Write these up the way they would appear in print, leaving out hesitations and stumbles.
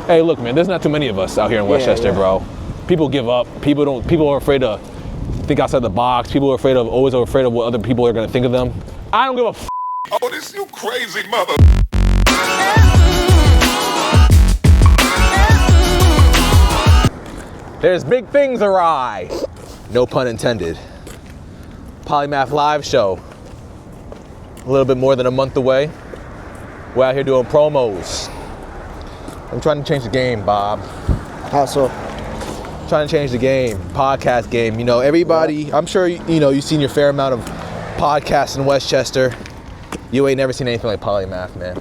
Hey, look, man, there's not too many of us out here in Westchester, bro. People give up. People are afraid to think outside the box. People are always afraid of what other people are gonna think of them. I don't give a f. Oh, this you crazy mother. There's big things awry. No pun intended. Polymaf live show. A little bit more than a month away. We're out here doing promos. I'm trying to change the game, Bob. How so? Trying to change the game, podcast game. You know, everybody, I'm sure, you know, you've seen your fair amount of podcasts in Westchester. You ain't never seen anything like Polymaf, man.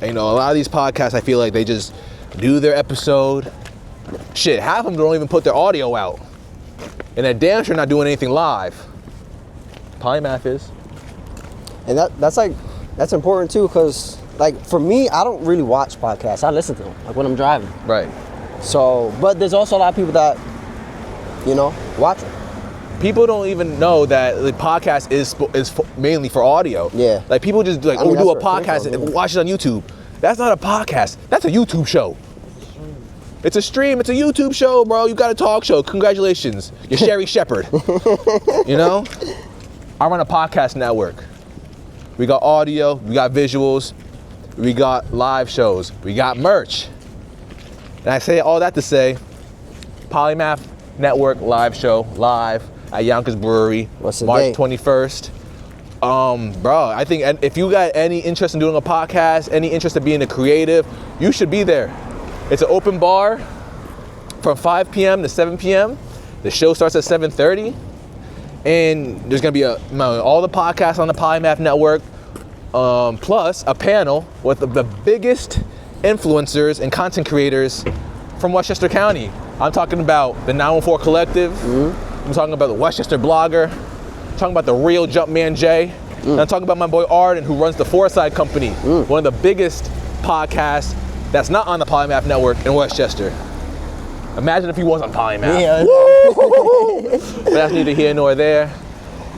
You know, a lot of these podcasts, I feel like they just do their episode. Shit, half of them don't even put their audio out. And they're damn sure not doing anything live. Polymaf is. And that's important too, because like for me, I don't really watch podcasts. I listen to them like when I'm driving. Right. So, but there's also a lot of people that, you know, watch them. People don't even know that the podcast is mainly for audio. Yeah. Like people just like, do a podcast and watch it on YouTube. That's not a podcast. That's a YouTube show. It's a stream. It's a YouTube show, bro. You got a talk show. Congratulations. You're Sherry Shepherd. You know? I run a podcast network. We got audio. We got visuals. We got live shows. We got merch. And I say all that to say, Polymaf Network live show, live at Yonkers Brewery, What's the March date? 21st. Bro, I think if you got any interest in doing a podcast, any interest in being a creative, you should be there. It's an open bar from 5 p.m. to 7 p.m. The show starts at 7:30. And there's gonna be all the podcasts on the Polymaf Network, plus a panel with the biggest influencers and content creators from Westchester County. I'm talking about the 914 Collective. I'm talking about the Westchester Blogger. I'm talking about the real Jumpman Jay. And I'm talking about my boy Arden, who runs the Foresight Company, one of the biggest podcasts that's not on the Polymaf Network in Westchester. Imagine if he was on Polymaf. Yeah. But that's neither here nor there.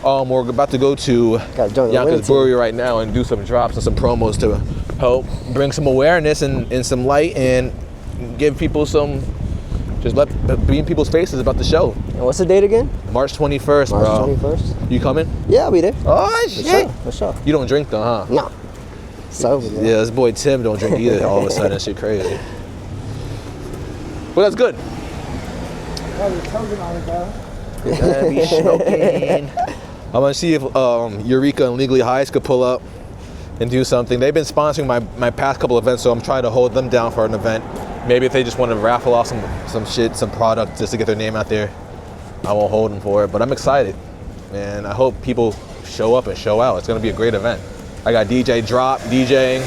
We're about to go to Yonkers Brewery right now and do some drops and some promos to help bring some awareness and some light and give people be in people's faces about the show. And what's the date again? March 21st, bro. March 21st. You coming? Yeah, I'll be there. Oh, shit. For sure. You don't drink though, huh? No. Sober, man. Yeah, this boy Tim don't drink either all of a sudden. That shit crazy. Well, that's good. Be smoking. I'm gonna see if Eureka and Legally Highs could pull up and do something. They've been sponsoring my past couple events, so I'm trying to hold them down for an event. Maybe if they just want to raffle off some shit, some product just to get their name out there, I won't hold them for it. But I'm excited, man. I hope people show up and show out. It's gonna be a great event. I got DJ Drop DJing.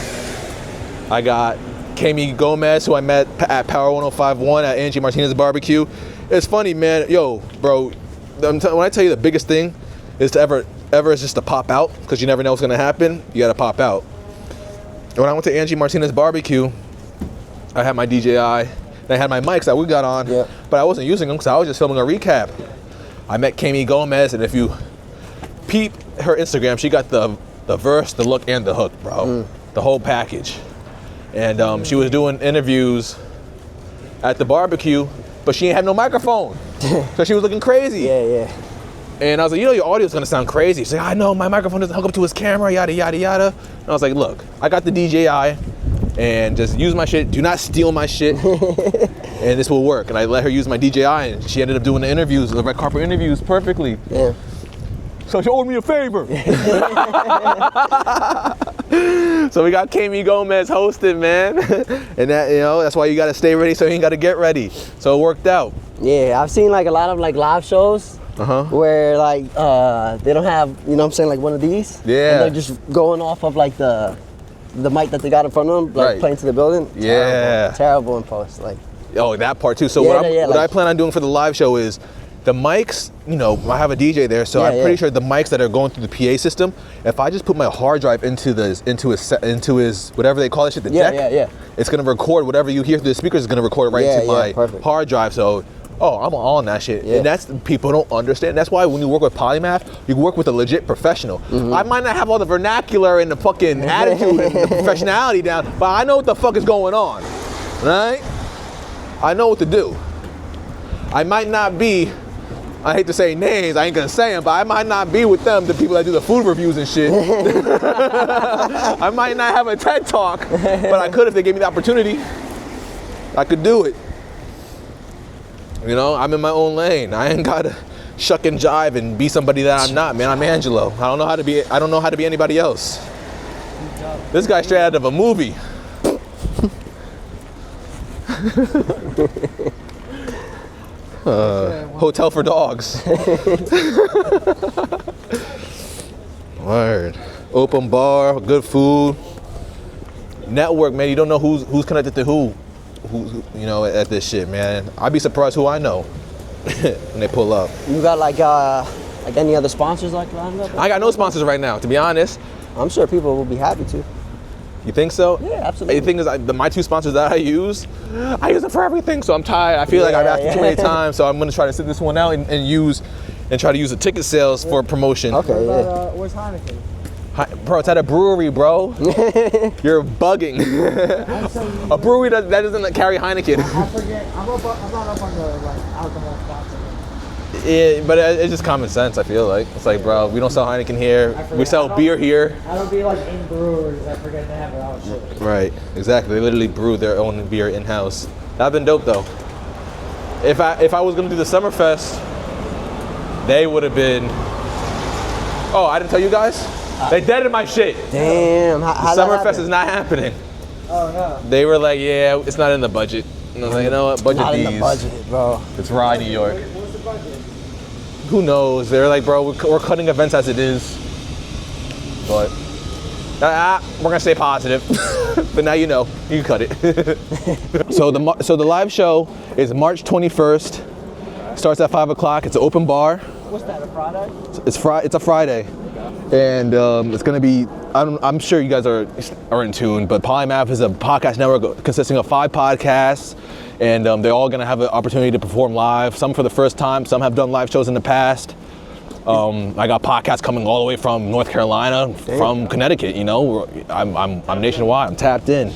I got Kami Gomez, who I met at Power 105.1 at Angie Martinez Barbecue. It's funny, man. Yo, bro, when I tell you the biggest thing is to ever is just to pop out, because you never know what's gonna happen. You gotta pop out. When I went to Angie Martinez Barbecue, I had my DJI, and I had my mics that we got on, but I wasn't using them because I was just filming a recap. I met Kami Gomez, and if you peep her Instagram, she got the verse, the look, and the hook, bro. The whole package. And she was doing interviews at the barbecue, but she didn't have no microphone. So she was looking crazy. Yeah. And I was like, you know, your audio's gonna sound crazy. She's like, I know, my microphone doesn't hook up to his camera, yada, yada, yada. And I was like, look, I got the DJI, and just use my shit. Do not steal my shit, and this will work. And I let her use my DJI, and she ended up doing the interviews, the red carpet interviews perfectly. Yeah. So she owed me a favor. So we got Kami Gomez hosting, man. And that, you know, that's why you gotta stay ready so you ain't gotta get ready. So it worked out. Yeah, I've seen like a lot of like live shows where like they don't have, you know what I'm saying, like one of these. Yeah. And they're just going off of like the mic that they got in front of them, like playing to the building. Yeah. Terrible in post, like. Oh, that part too. So what I plan on doing for the live show is the mics, you know, I have a DJ there, so I'm pretty sure the mics that are going through the PA system, if I just put my hard drive into his whatever they call that shit, the deck, it's gonna record whatever you hear through the speakers. Is gonna record it right to my hard drive. So Oh, I'm on that shit. Yeah. And that's, people don't understand. That's why when you work with Polymaf, you work with a legit professional. I might not have all the vernacular and the fucking attitude and the professionality down, but I know what the fuck is going on, right? I know what to do. I might not be, I hate to say names, I ain't gonna say them, but I might not be with them, the people that do the food reviews and shit. I might not have a TED Talk, but I could if they gave me the opportunity. I could do it. You know, I'm in my own lane. I ain't gotta shuck and jive and be somebody that I'm not, man. I'm Angelo. I don't know how to be anybody else. This guy's straight out of a movie. Hotel for dogs. Word. Open bar, good food. Network, man. You don't know who's connected to who, you know, at this shit, man. I'd be surprised who I know when they pull up. You got like any other sponsors like lined up? I got no sponsors right now, to be honest. I'm sure people will be happy to. You think so? Yeah, absolutely. The thing is, my two sponsors that I use them for everything. So I'm tired. I feel like I've asked too many times. So I'm gonna try to sit this one out and try to use the ticket sales for promotion. Okay, yeah. Where's Heineken? Bro, it's at a brewery, bro. You're bugging. A brewery that doesn't carry Heineken. I forget. I'm not up on the alcohol sponsor. Yeah, but it's just common sense, I feel like. It's like, bro, we don't sell Heineken here. We sell beer here. I don't be like in breweries. I forget to have it out shit. Right, exactly. They literally brew their own beer in-house. That'd been dope, though. If I was gonna do the Summerfest, they would have been... Oh, I didn't tell you guys? They deaded my shit. Damn. How Summerfest is not happening. Oh no. They were like, yeah, it's not in the budget. And I was like, you know what, budget Not these. in the budget, bro. It's Rye, New York. What's the budget? Who knows? They're like, bro, we're cutting events as it is. But we're gonna stay positive. But now you know, you can cut it. So the live show is March 21st. Starts at 5 o'clock. It's an open bar. What's that? A Friday? It's a Friday, and it's gonna be. I'm sure you guys are in tune, but Polymaf is a podcast network consisting of 5 podcasts, and they're all gonna have an opportunity to perform live. Some for the first time. Some have done live shows in the past. I got podcasts coming all the way from North Carolina, from Connecticut. You know, I'm nationwide. I'm tapped in.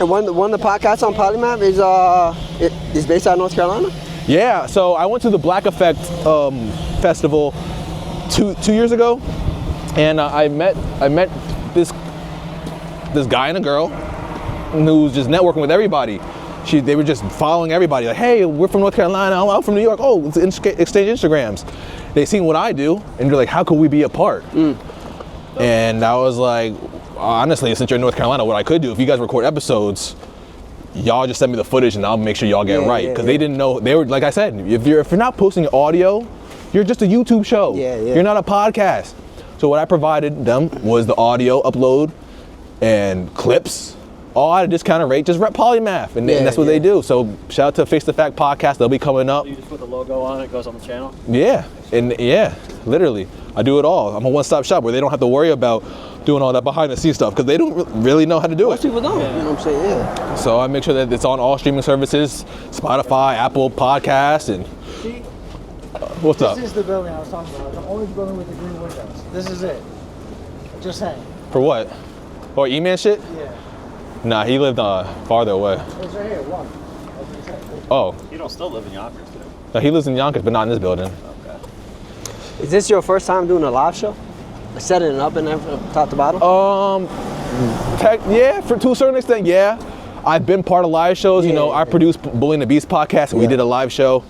And one of the podcasts on Polymaf is based out of North Carolina? Yeah, so I went to the Black Effect festival two years ago, and I met this guy and a girl who's just networking with everybody. They were just following everybody, like, hey, we're from North Carolina, I'm from New York, oh, let's exchange Instagrams. They seen what I do, and they're like, how could we be apart? And I was like, honestly, since you're in North Carolina, what I could do, if you guys record episodes, y'all just send me the footage and I'll make sure y'all get it right. Because they didn't know, they were, like I said, if you're not posting audio, you're just a YouTube show. You're not a podcast. So what I provided them was the audio upload and clips, all at a discounted rate, just rep Polymaf, and that's what they do. So shout out to Face the Fact Podcast, they'll be coming up. You just put the logo on, it goes on the channel? Yeah, and literally, I do it all. I'm a one-stop shop where they don't have to worry about doing all that behind the scenes stuff, because they don't really know how to do it. Most people don't, you know what I'm saying, yeah. So I make sure that it's on all streaming services, Spotify, Apple Podcasts, and See, what's up? this is the building I was talking about. The only building with the green windows. This is it. Just saying. For what? Or E-Man shit? Yeah. Nah, he lived farther away. It's right here. One. That's what it said. Oh, You don't still live in Yonkers, do you? no, he lives in Yonkers, but not in this building. Okay. Is this your first time doing a live show? Like setting it up and everything, top to bottom? Yeah, to a certain extent, yeah. I've been part of live shows. You know, I produced Bullying the Beast podcast, and we did a live show.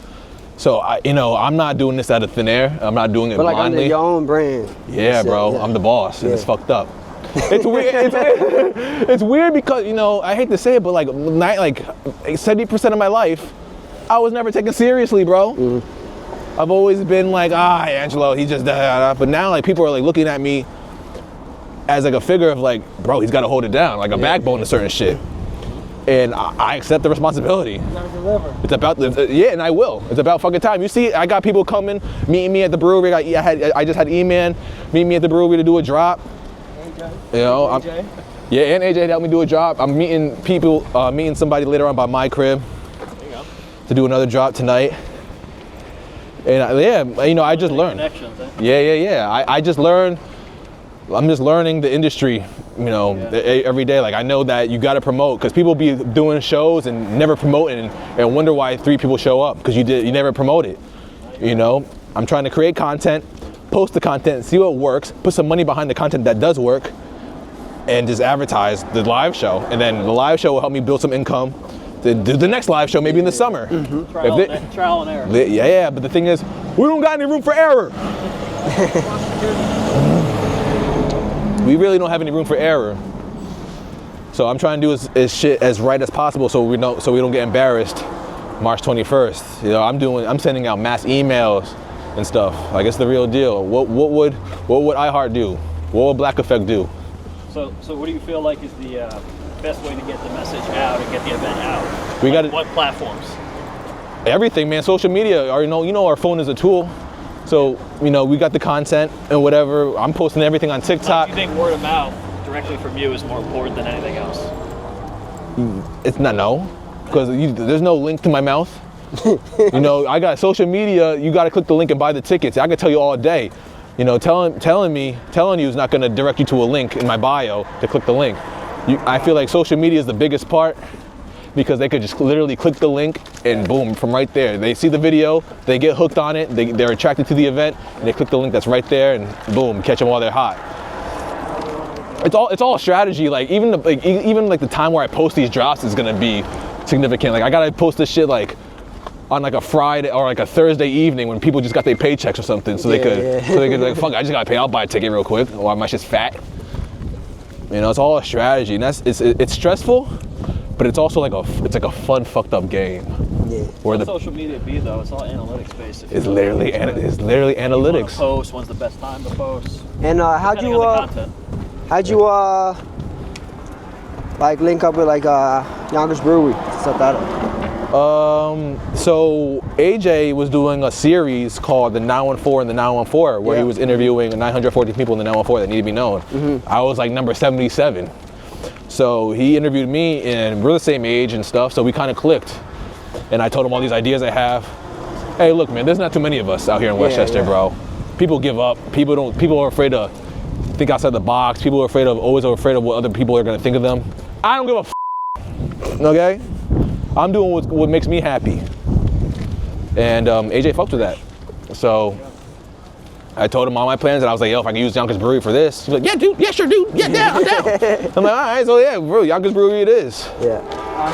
So I'm not doing this out of thin air. I'm not doing it But like blindly. under your own brand. Yeah, bro, I'm the boss, and it's fucked up. It's weird. It's weird because, you know, I hate to say it, but like 70% of my life, I was never taken seriously, bro. I've always been like, Angelo, he just but now like people are like looking at me as like a figure of like, bro, he's got to hold it down, like a backbone to certain shit. And I accept the responsibility. You gotta deliver. It's about and I will. It's about fucking time. You see, I got people coming, meeting me at the brewery. I just had E-Man meet me at the brewery to do a drop. AJ. You know, AJ. and AJ helped me do a drop. I'm meeting somebody later on by my crib to do another drop tonight. And I just learned. Connections, eh? Yeah. I just learned. I'm just learning the industry, every day. Like I know that you got to promote because people be doing shows and never promoting and wonder why 3 people show up because you never promote it. I'm trying to create content, post the content, see what works, put some money behind the content that does work, and just advertise the live show. And then the live show will help me build some income to do the next live show maybe in the summer. Trial and error. Yeah, but the thing is, we don't got any room for error. We really don't have any room for error. So I'm trying to do as shit as right as possible so we don't get embarrassed March 21st. I'm sending out mass emails and stuff. Like it's the real deal. What would iHeart do? What would Black Effect do? So what do you feel like is the best way to get the message out and get the event out? What platforms? Everything, man. Social media. Our phone is a tool. So, we got the content and whatever. I'm posting everything on TikTok. Do you think word of mouth directly from you is more important than anything else? It's not, no. Because there's no link to my mouth. I got social media. You got to click the link and buy the tickets. I could tell you all day. Telling you is not going to direct you to a link in my bio to click the link. I feel like social media is the biggest part because they could just literally click the link and boom, from right there. They see the video, they get hooked on it, they're attracted to the event, and they click the link that's right there and boom, catch them while they're hot. It's all strategy. Like even the time where I post these drops is going to be significant. Like I got to post this shit like on like a Friday or like a Thursday evening when people just got their paychecks or something, so they could like, fuck, I just gotta pay. I'll buy a ticket real quick, or my shit's fat. It's all a strategy, and it's stressful, but it's also like a fun fucked up game. Yeah. Where social media be though? It's all analytics based. It's literally analytics. Post. When's the best time to post? And how'd you like link up with like Yonkers Brewery to set that up? So AJ was doing a series called the 914 and the 914 where he was interviewing 940 people in the 914 that needed to be known. Mm-hmm. I was like number 77. So he interviewed me and we're the same age and stuff, so we kind of clicked. And I told him all these ideas I have. Hey, look, man, there's not too many of us out here in Westchester, bro. People give up. People are afraid to think outside the box. People are always afraid of what other people are gonna think of them. I don't give a f. Okay? I'm doing what makes me happy. And AJ fucked with that. So I told him all my plans and I was like, yo, if I can use Yonkers Brewery for this. He's like, yeah, dude, yeah, sure, dude. Yeah, I'm down. I'm like, all right, so yeah, bro, Yonkers Brewery it is. Yeah.